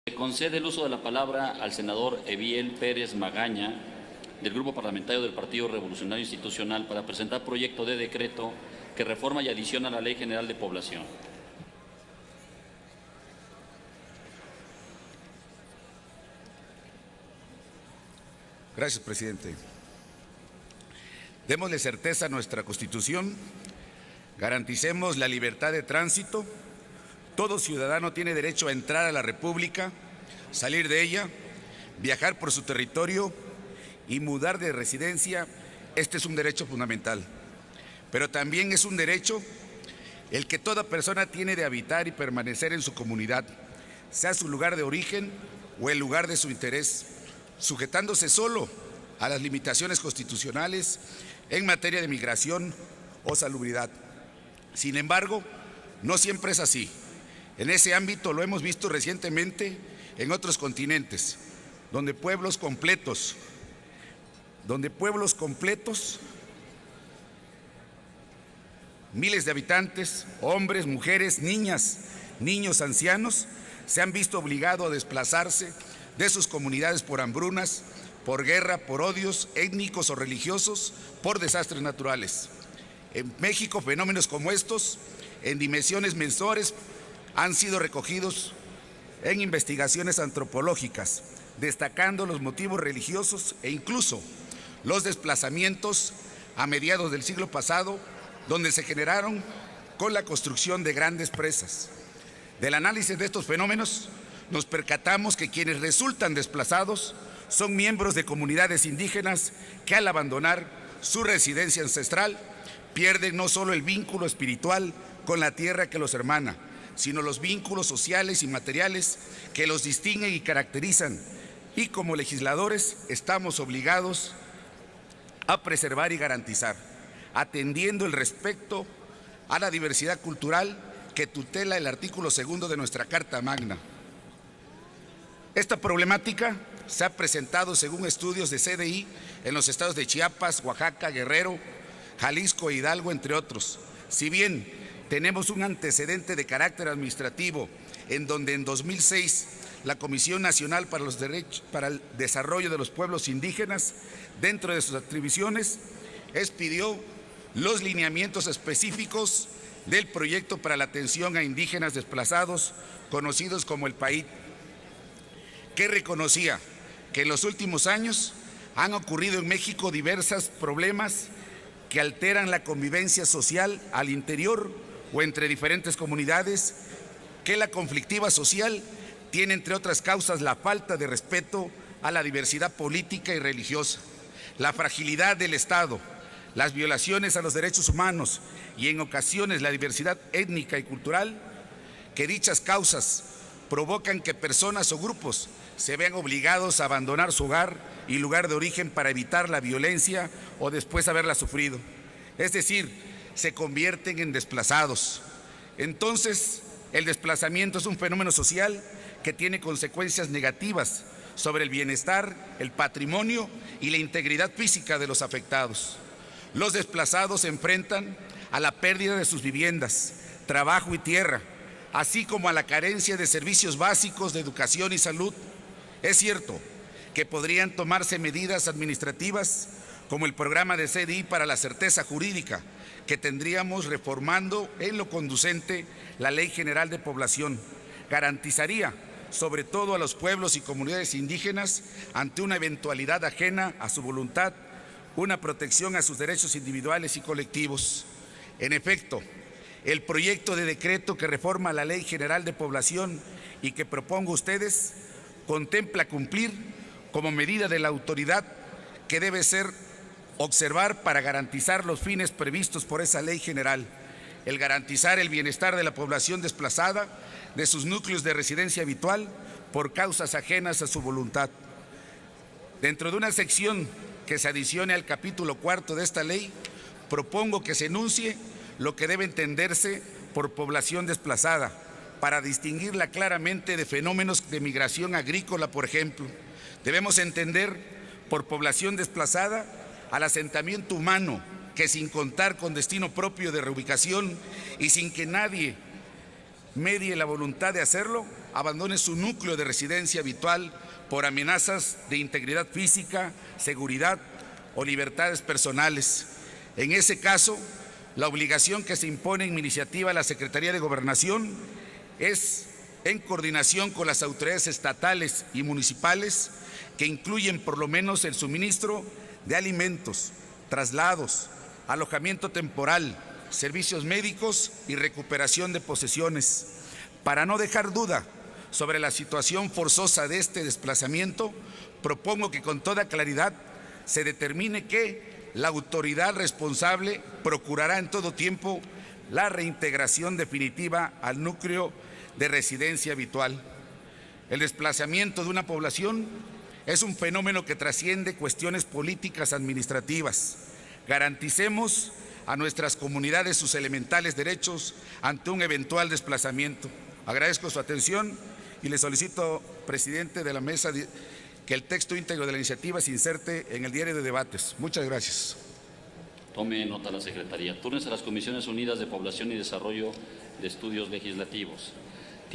Se concede el uso de la palabra al senador Eviel Pérez Magaña, del Grupo Parlamentario del Partido Revolucionario Institucional, para presentar proyecto de decreto que reforma y adiciona a la Ley General de Población. Gracias, presidente. Démosle certeza a nuestra Constitución, garanticemos la libertad de tránsito. Todo ciudadano tiene derecho a entrar a la República, salir de ella, viajar por su territorio y mudar de residencia. Este es un derecho fundamental. Pero también es un derecho el que toda persona tiene de habitar y permanecer en su comunidad, sea su lugar de origen o el lugar de su interés, sujetándose solo a las limitaciones constitucionales en materia de migración o salubridad. Sin embargo, no siempre es así. En ese ámbito lo hemos visto recientemente en otros continentes, donde pueblos completos, miles de habitantes, hombres, mujeres, niñas, niños, ancianos, se han visto obligados a desplazarse de sus comunidades por hambrunas, por guerra, por odios étnicos o religiosos, por desastres naturales. En México, fenómenos como estos, en dimensiones menores, han sido recogidos en investigaciones antropológicas, destacando los motivos religiosos e incluso los desplazamientos a mediados del siglo pasado, donde se generaron con la construcción de grandes presas. Del análisis de estos fenómenos, nos percatamos que quienes resultan desplazados son miembros de comunidades indígenas que al abandonar su residencia ancestral pierden no solo el vínculo espiritual con la tierra que los hermana, sino los vínculos sociales y materiales que los distinguen y caracterizan. Y como legisladores estamos obligados a preservar y garantizar, atendiendo el respeto a la diversidad cultural que tutela el artículo 2 de nuestra Carta Magna. Esta problemática se ha presentado según estudios de CDI en los estados de Chiapas, Oaxaca, Guerrero, Jalisco e Hidalgo, entre otros. Si bien tenemos un antecedente de carácter administrativo en donde en 2006 la Comisión Nacional para el Desarrollo de los Pueblos Indígenas, dentro de sus atribuciones, expidió los lineamientos específicos del proyecto para la atención a indígenas desplazados, conocidos como el PAID, que reconocía que en los últimos años han ocurrido en México diversos problemas que alteran la convivencia social al interior o entre diferentes comunidades, que la conflictiva social tiene entre otras causas la falta de respeto a la diversidad política y religiosa, la fragilidad del Estado, las violaciones a los derechos humanos y en ocasiones la diversidad étnica y cultural, que dichas causas provocan que personas o grupos se vean obligados a abandonar su hogar y lugar de origen para evitar la violencia o después haberla sufrido. Es decir, se convierten en desplazados. Entonces, el desplazamiento es un fenómeno social que tiene consecuencias negativas sobre el bienestar, el patrimonio y la integridad física de los afectados. Los desplazados se enfrentan a la pérdida de sus viviendas, trabajo y tierra, así como a la carencia de servicios básicos de educación y salud. Es cierto que podrían tomarse medidas administrativas como el programa de CDI para la certeza jurídica, que tendríamos reformando en lo conducente la Ley General de Población. Garantizaría, sobre todo a los pueblos y comunidades indígenas, ante una eventualidad ajena a su voluntad, una protección a sus derechos individuales y colectivos. En efecto, el proyecto de decreto que reforma la Ley General de Población y que propongo a ustedes contempla cumplir como medida de la autoridad que debe ser observar para garantizar los fines previstos por esa ley general, el garantizar el bienestar de la población desplazada de sus núcleos de residencia habitual por causas ajenas a su voluntad. Dentro de una sección que se adicione al capítulo 4 de esta ley, propongo que se enuncie lo que debe entenderse por población desplazada, para distinguirla claramente de fenómenos de migración agrícola, por ejemplo. Debemos entender por población desplazada al asentamiento humano que, sin contar con destino propio de reubicación y sin que nadie medie la voluntad de hacerlo, abandone su núcleo de residencia habitual por amenazas de integridad física, seguridad o libertades personales. En ese caso, la obligación que se impone en mi iniciativa a la Secretaría de Gobernación es, en coordinación con las autoridades estatales y municipales, que incluyen por lo menos el suministro de alimentos, traslados, alojamiento temporal, servicios médicos y recuperación de posesiones. Para no dejar duda sobre la situación forzosa de este desplazamiento, propongo que con toda claridad se determine que la autoridad responsable procurará en todo tiempo la reintegración definitiva al núcleo de residencia habitual. El desplazamiento de una población es un fenómeno que trasciende cuestiones políticas administrativas. Garanticemos a nuestras comunidades sus elementales derechos ante un eventual desplazamiento. Agradezco su atención y le solicito, presidente de la mesa, que el texto íntegro de la iniciativa se inserte en el diario de debates. Muchas gracias. Tome nota la Secretaría. Túrnese a las Comisiones Unidas de Población y Desarrollo de Estudios Legislativos.